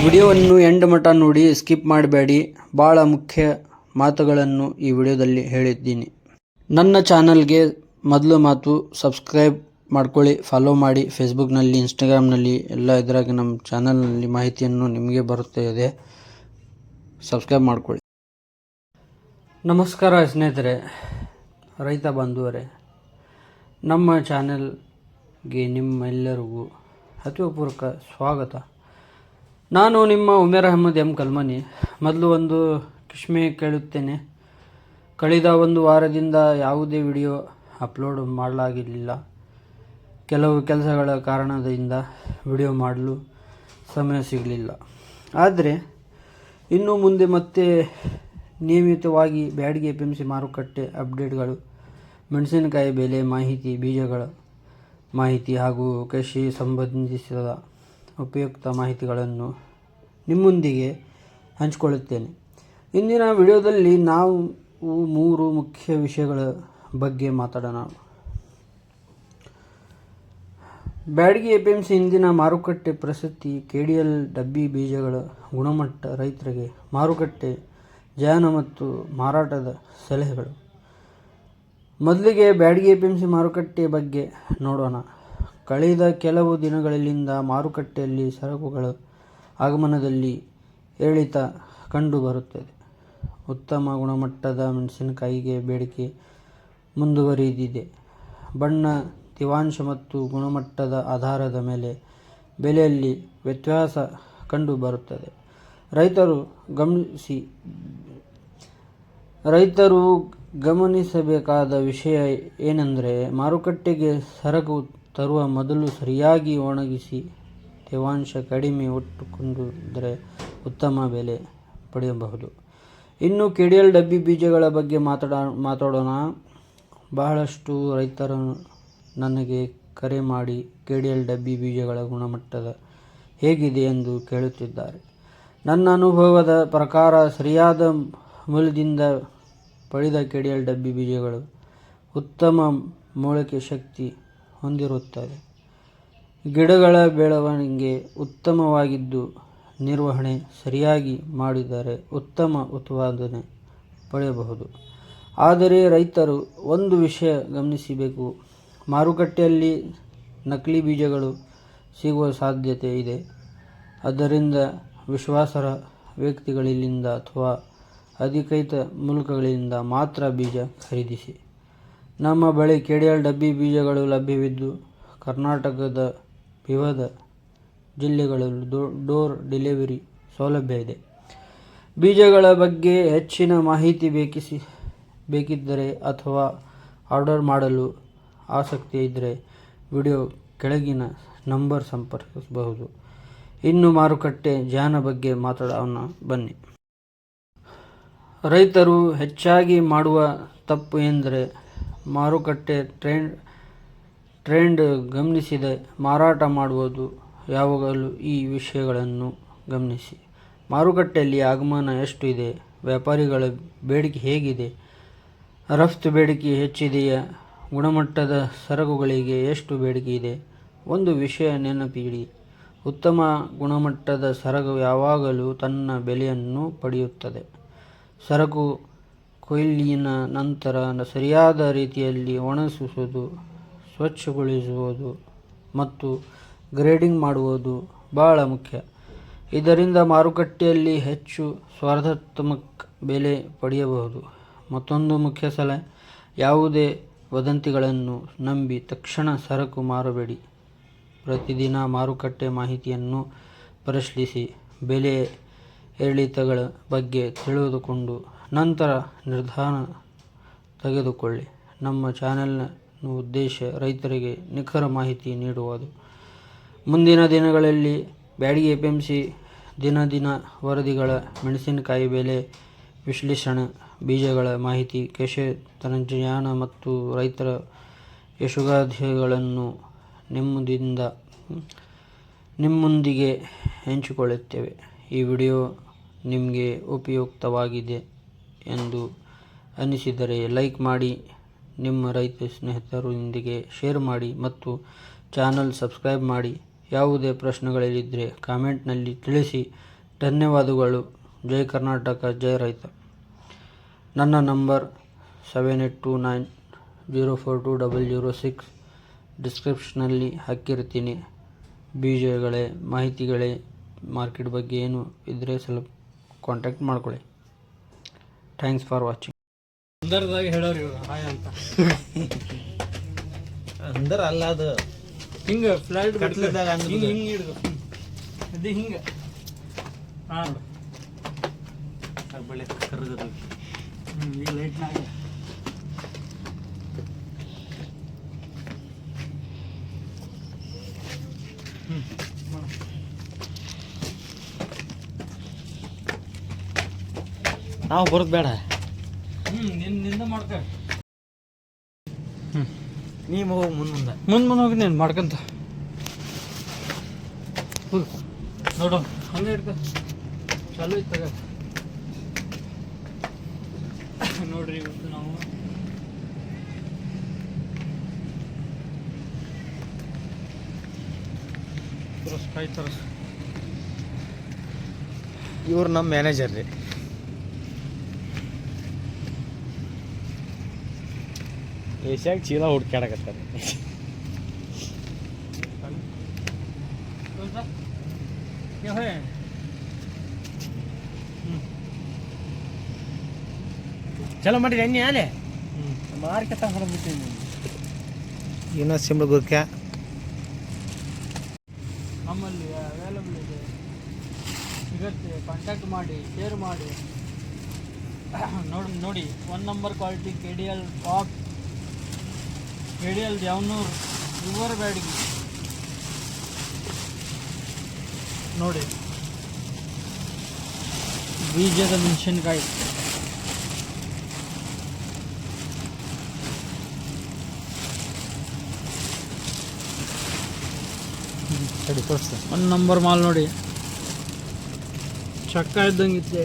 ವಿಡಿಯೋವನ್ನು ಎಂಡ್ ಮಟ್ಟ ನೋಡಿ, ಸ್ಕಿಪ್ ಮಾಡಬೇಡಿ. ಭಾಳ ಮುಖ್ಯ ಮಾತುಗಳನ್ನು ಈ ವಿಡಿಯೋದಲ್ಲಿ ಹೇಳಿದ್ದೀನಿ. ನನ್ನ ಚಾನಲ್ಗೆ ಮೊದಲು ಮಾತು, ಸಬ್ಸ್ಕ್ರೈಬ್ ಮಾಡ್ಕೊಳ್ಳಿ, ಫಾಲೋ ಮಾಡಿ. ಫೇಸ್ಬುಕ್ನಲ್ಲಿ, ಇನ್ಸ್ಟಾಗ್ರಾಮ್ನಲ್ಲಿ ಎಲ್ಲ ಇದರಾಗ ನಮ್ಮ ಚಾನಲ್ನಲ್ಲಿ ಮಾಹಿತಿಯನ್ನು ನಿಮಗೆ ಬರುತ್ತದೆ. ಸಬ್ಸ್ಕ್ರೈಬ್ ಮಾಡ್ಕೊಳ್ಳಿ. ನಮಸ್ಕಾರ ಸ್ನೇಹಿತರೆ, ರೈತ ಬಂಧುವರೇ, ನಮ್ಮ ಚಾನೆಲ್ಗೆ ನಿಮ್ಮೆಲ್ಲರಿಗೂ ಹೃತ್ಪೂರ್ವಕ ಸ್ವಾಗತ. ನಾನು ನಿಮ್ಮ ಉಮೇರ್ ಅಹಮದ್ ಎಂ ಕಲ್ಮನಿ. ಮೊದಲು ಒಂದು ಕ್ಷಮೆ ಕೇಳುತ್ತೇನೆ. ಕಳೆದ ಒಂದು ವಾರದಿಂದ ಯಾವುದೇ ವಿಡಿಯೋ ಅಪ್ಲೋಡ್ ಮಾಡಲಾಗಿರಲಿಲ್ಲ. ಕೆಲವು ಕೆಲಸಗಳ ಕಾರಣದಿಂದ ವಿಡಿಯೋ ಮಾಡಲು ಸಮಯ ಸಿಗಲಿಲ್ಲ. ಆದರೆ ಇನ್ನು ಮುಂದೆ ಮತ್ತೆ ನಿಯಮಿತವಾಗಿ ಬ್ಯಾಡಗಿ APMC ಮಾರುಕಟ್ಟೆ ಅಪ್ಡೇಟ್ಗಳು, ಮೆಣಸಿನಕಾಯಿ ಬೆಲೆ ಮಾಹಿತಿ, ಬೀಜಗಳ ಮಾಹಿತಿ ಹಾಗೂ ಕೃಷಿ ಸಂಬಂಧಿಸಿದ ಉಪಯುಕ್ತ ಮಾಹಿತಿಗಳನ್ನು ನಿಮ್ಮೊಂದಿಗೆ ಹಂಚಿಕೊಳ್ಳುತ್ತೇನೆ. ಇಂದಿನ ವಿಡಿಯೋದಲ್ಲಿ ನಾವು 3 ಮುಖ್ಯ ವಿಷಯಗಳ ಬಗ್ಗೆ ಮಾತಾಡೋಣ. ಬ್ಯಾಡಗಿ APMC ಇಂದಿನ ಮಾರುಕಟ್ಟೆ ಪರಿಸ್ಥಿತಿ, KDL ಡಬ್ಬಿ ಬೀಜಗಳ ಗುಣಮಟ್ಟ, ರೈತರಿಗೆ ಮಾರುಕಟ್ಟೆ ಜಾಯನ ಮತ್ತು ಮಾರಾಟದ ಸಲಹೆಗಳು. ಮೊದಲಿಗೆ ಬ್ಯಾಡಗಿ APMC ಮಾರುಕಟ್ಟೆ ಬಗ್ಗೆ ನೋಡೋಣ. ಕಳೆದ ಕೆಲವು ದಿನಗಳಿಂದ ಮಾರುಕಟ್ಟೆಯಲ್ಲಿ ಸರಕುಗಳ ಆಗಮನದಲ್ಲಿ ಏರಿಳಿತ ಕಂಡು ಬರುತ್ತದೆ. ಉತ್ತಮ ಗುಣಮಟ್ಟದ ಮೆಣಸಿನಕಾಯಿಗೆ ಬೇಡಿಕೆ ಮುಂದುವರಿದಿದೆ. ಬಣ್ಣ, ತೇವಾಂಶ ಮತ್ತು ಗುಣಮಟ್ಟದ ಆಧಾರದ ಮೇಲೆ ಬೆಲೆಯಲ್ಲಿ ವ್ಯತ್ಯಾಸ ಕಂಡು ಬರುತ್ತದೆ. ರೈತರು ಗಮನಿಸಬೇಕಾದ ವಿಷಯ ಏನೆಂದರೆ, ಮಾರುಕಟ್ಟೆಗೆ ಸರಕು ತರುವ ಮೊದಲು ಸರಿಯಾಗಿ ಒಣಗಿಸಿ ತೇವಾಂಶ ಕಡಿಮೆ ಇಟ್ಟುಕೊಂಡರೆ ಉತ್ತಮ ಬೆಲೆ ಪಡೆಯಬಹುದು. ಇನ್ನು KDL ಡಬ್ಬಿ ಬೀಜಗಳ ಬಗ್ಗೆ ಮಾತಾಡೋಣ. ಬಹಳಷ್ಟು ರೈತರು ನನಗೆ ಕರೆ ಮಾಡಿ KDL ಡಬ್ಬಿ ಬೀಜಗಳ ಗುಣಮಟ್ಟದ ಹೇಗಿದೆ ಎಂದು ಕೇಳುತ್ತಿದ್ದಾರೆ. ನನ್ನ ಅನುಭವದ ಪ್ರಕಾರ ಸರಿಯಾದ ಮೂಲದಿಂದ ಪಡೆದ KDL ಡಬ್ಬಿ ಬೀಜಗಳು ಉತ್ತಮ ಮೊಳಕೆ ಶಕ್ತಿ ಹೊಂದಿರುತ್ತವೆ. ಗಿಡಗಳ ಬೆಳವಣಿಗೆ ಉತ್ತಮವಾಗಿದ್ದು, ನಿರ್ವಹಣೆ ಸರಿಯಾಗಿ ಮಾಡಿದರೆ ಉತ್ತಮ ಉತ್ಪಾದನೆ ಪಡೆಯಬಹುದು. ಆದರೆ ರೈತರು ಒಂದು ವಿಷಯ ಗಮನಿಸಬೇಕು. ಮಾರುಕಟ್ಟೆಯಲ್ಲಿ ನಕಲಿ ಬೀಜಗಳು ಸಿಗುವ ಸಾಧ್ಯತೆ ಇದೆ. ಆದ್ದರಿಂದ ವಿಶ್ವಾಸಾರ್ಹ ವ್ಯಕ್ತಿಗಳಿಂದ ಅಥವಾ ಅಧಿಕೃತ ಮೂಲಗಳಿಂದ ಮಾತ್ರ ಬೀಜ ಖರೀದಿಸಿ. ನಮ್ಮ ಬಳಿ KDL ಡಬ್ಬಿ ಬೀಜಗಳು ಲಭ್ಯವಿದ್ದು, ಕರ್ನಾಟಕದ ವಿವಿಧ ಜಿಲ್ಲೆಗಳಲ್ಲಿ ಡೋರ್ ಡೆಲಿವರಿ ಸೌಲಭ್ಯ ಇದೆ. ಬೀಜಗಳ ಬಗ್ಗೆ ಹೆಚ್ಚಿನ ಮಾಹಿತಿ ಬೇಕಿದ್ದರೆ ಅಥವಾ ಆರ್ಡರ್ ಮಾಡಲು ಆಸಕ್ತಿ ಇದ್ದರೆ ವಿಡಿಯೋ ಕೆಳಗಿನ ನಂಬರ್ ಸಂಪರ್ಕಿಸಬಹುದು. ಇನ್ನು ಮಾರುಕಟ್ಟೆ ಜಾಯನ ಬಗ್ಗೆ ಮಾತಾಡೋಣ ಬನ್ನಿ. ರೈತರು ಹೆಚ್ಚಾಗಿ ಮಾಡುವ ತಪ್ಪು ಎಂದರೆ ಮಾರುಕಟ್ಟೆ ಟ್ರೆಂಡ್ ಗಮನಿಸದೆ ಮಾರಾಟ ಮಾಡುವುದು. ಯಾವಾಗಲೂ ಈ ವಿಷಯಗಳನ್ನು ಗಮನಿಸಿ. ಮಾರುಕಟ್ಟೆಯಲ್ಲಿ ಆಗಮನ ಎಷ್ಟು ಇದೆ, ವ್ಯಾಪಾರಿಗಳ ಬೇಡಿಕೆ ಹೇಗಿದೆ, ರಫ್ತು ಬೇಡಿಕೆ ಹೆಚ್ಚಿದೆಯೇ, ಗುಣಮಟ್ಟದ ಸರಕುಗಳಿಗೆ ಎಷ್ಟು ಬೇಡಿಕೆ ಇದೆ. ಒಂದು ವಿಷಯ ನೆನಪಿಡಿ, ಉತ್ತಮ ಗುಣಮಟ್ಟದ ಸರಕು ಯಾವಾಗಲೂ ತನ್ನ ಬೆಲೆಯನ್ನು ಪಡೆಯುತ್ತದೆ. ಸರಕು ಕೊಯ್ಲಿನ ನಂತರ ಸರಿಯಾದ ರೀತಿಯಲ್ಲಿ ಒಣಗಿಸುವುದು, ಸ್ವಚ್ಛಗೊಳಿಸುವುದು ಮತ್ತು ಗ್ರೇಡಿಂಗ್ ಮಾಡುವುದು ಬಹಳ ಮುಖ್ಯ. ಇದರಿಂದ ಮಾರುಕಟ್ಟೆಯಲ್ಲಿ ಹೆಚ್ಚು ಸ್ಪರ್ಧಾತ್ಮಕ ಬೆಲೆ ಪಡೆಯಬಹುದು. ಮತ್ತೊಂದು ಮುಖ್ಯ ಸಲಹೆ, ಯಾವುದೇ ವದಂತಿಗಳನ್ನು ನಂಬಿ ತಕ್ಷಣ ಸರಕು ಮಾರಬೇಡಿ. ಪ್ರತಿದಿನ ಮಾರುಕಟ್ಟೆ ಮಾಹಿತಿಯನ್ನು ಪರಿಶೀಲಿಸಿ, ಬೆಲೆ ಏರಿಳಿತಗಳ ಬಗ್ಗೆ ತಿಳಿದುಕೊಂಡು ನಂತರ ನಿರ್ಧಾರ ತೆಗೆದುಕೊಳ್ಳಿ. ನಮ್ಮ ಚಾನೆಲ್ನ ಉದ್ದೇಶ ರೈತರಿಗೆ ನಿಖರ ಮಾಹಿತಿ ನೀಡುವುದು. ಮುಂದಿನ ದಿನಗಳಲ್ಲಿ ಬ್ಯಾಡಗಿ APMC ದಿನ ವರದಿಗಳ, ಮೆಣಸಿನಕಾಯಿ ಬೆಲೆ ವಿಶ್ಲೇಷಣೆ, ಬೀಜಗಳ ಮಾಹಿತಿ, ಕೃಷಿ ತಂತ್ರಜ್ಞಾನ ಮತ್ತು ರೈತರ ಯಶೋಗಾಥೆಗಳನ್ನು ನಿಮ್ಮೊಂದಿಗೆ ಹಂಚಿಕೊಳ್ಳುತ್ತೇವೆ. ಈ ವಿಡಿಯೋ ನಿಮಗೆ ಉಪಯುಕ್ತವಾಗಿದೆ ಎಂದು ಅನಿಸಿದರೆ ಲೈಕ್ ಮಾಡಿ, ನಿಮ್ಮ ರೈತ ಸ್ನೇಹಿತರೊಂದಿಗೆ ಶೇರ್ ಮಾಡಿ ಮತ್ತು ಚಾನಲ್ ಸಬ್ಸ್ಕ್ರೈಬ್ ಮಾಡಿ. ಯಾವುದೇ ಪ್ರಶ್ನೆಗಳಿದ್ದರೆ ಕಾಮೆಂಟ್ನಲ್ಲಿ ತಿಳಿಸಿ. ಧನ್ಯವಾದಗಳು. ಜೈ ಕರ್ನಾಟಕ, ಜೈ ರೈತ. ನನ್ನ ನಂಬರ್ 7829042006 ಡಿಸ್ಕ್ರಿಪ್ಷನಲ್ಲಿ ಹಾಕಿರ್ತೀನಿ. ಬೀಜಗಳೇ, ಮಾಹಿತಿಗಳೇ, ಮಾರ್ಕೆಟ್ ಬಗ್ಗೆ ಏನು ಇದ್ದರೆ ಸ್ವಲ್ಪ ಕಾಂಟ್ಯಾಕ್ಟ್ ಮಾಡ್ಕೊಳ್ಳಿ. Thanks for watching. ಅಂದರ್ದಾಗ ಹೇಳೋರಿ ಇವ್ರು ಹಾಯ್ ಅಂತ. ಅಂದರ್ ಅಲ್ಲ ಅದು ಹಿಂಗೆ ಫ್ಲೈಟ್ ಕಟ್ಲಿದ್ದಾಗ ಹಿಂಗೆ ಹಿಂಗೆ ಹಿಡ್ದು ಅದು ಹಿಂಗೆ ಹಾಂ ಬೆಳೆ ಕರ್ಗದು. ಈಗ ಲೈಟ್ನಾಗ ನಾವು ಬರೋದು ಬೇಡ, ನಿಂದ ಮಾಡ್ಕ ನೀ ಹೋಗಿ ಮುಂದೆ ಮುಂದೆ ಹೋಗಿ ನೀನು ಮಾಡ್ಕೊಂತ ನೋಡು ಹಂಗೆ ಇಡ್ಕ ಚಾಲು ಇತ್ತಾಗ ನೋಡ್ರಿ ಇವತ್ತು ನಾವು ಕಾಯಿ ತರಸ್. ಇವ್ರು ನಮ್ಮ ಮ್ಯಾನೇಜರ್ ರೀ. ಏಷ್ಯಾಗ ಚೀಲ ಹುಡ್ಕ್ಯಾಡಕತ್ತಾರೆ. ಚಲೋ ಮಾಡಿರಿ ಎಣ್ಣೆ ಅಲೆ ಮಾರ್ಕೆಟ್ ಹೊರಬಿಟ್ಟಿನಿ. ಇನ್ನೂ ಸಿಂಬಳ ಗುರ್ಕ್ಯಾ ನಮ್ಮಲ್ಲಿ ಅವೈಲಬಲ್ ಇದೆ, ಸಿಗುತ್ತೆ. ಕಾಂಟ್ಯಾಕ್ಟ್ ಮಾಡಿ, ಶೇರ್ ಮಾಡಿ. ನೋಡಿ 1 number quality KDL top, KDL Dyavanuru river Byadgi ನೋಡಿ. ಬೀಜದ ಮೆಣಸಿನ್ಕಾಯಿ ಸರಿ ತೋರಿಸ್ತ. 1 ನಂಬರ್ ಮಾಲ್ ನೋಡಿ, ಚಕ್ಕ ಇದ್ದಂಗಿತ್ತೆ.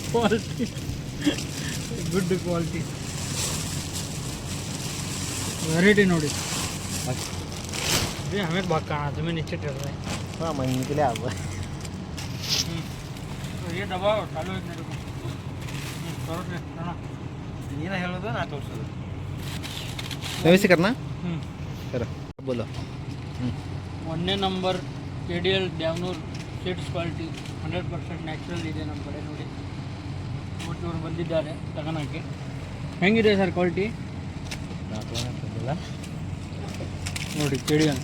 ಕ್ವಾಲಿಟಿ ಗುಡ್ ಕ್ವಾಲಿಟಿ ವೆರೈಟಿ ನೋಡಿ. हमें भाग कहाँ तुम्हें नीचे कर रहे हैं. हाँ मैं निकले आप. ये दबाओ चालू है मेरे को. ನೀನು ಹೇಳೋದು ನಾ ತೋರಿಸೋದು. ವ್ಯವಸ್ಥೆ ಕರ್ನಾ ಸರ್ ಬೋಲೋ. 1ನೇ number KDL Dyavanur seeds quality 100% natural ಇದೆ ನಮ್ಮ ಕಡೆ ನೋಡಿ. ಇವರು ಬಂದಿದ್ದಾರೆ ತಗೋಣಕ್ಕೆ. ಹೆಂಗಿದೆ ಸರ್ ಕ್ವಾಲಿಟಿ? ನಾ ತೊಗೊಂಡಿಲ್ಲ ನೋಡಿ KDL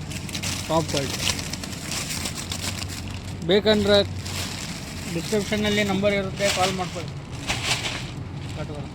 ಟಾಪ್ ಕ್ವಾಲಿಟಿ. ಬೇಕಂದ್ರೆ ಡಿಸ್ಕ್ರಿಪ್ಷನ್ನಲ್ಲಿ ನಂಬರ್ ಇರುತ್ತೆ, ಕಾಲ್ ಮಾಡ್ಕೊಳ್ಳಿ. ಕಟ್ಕೊಳ್ಳಿ.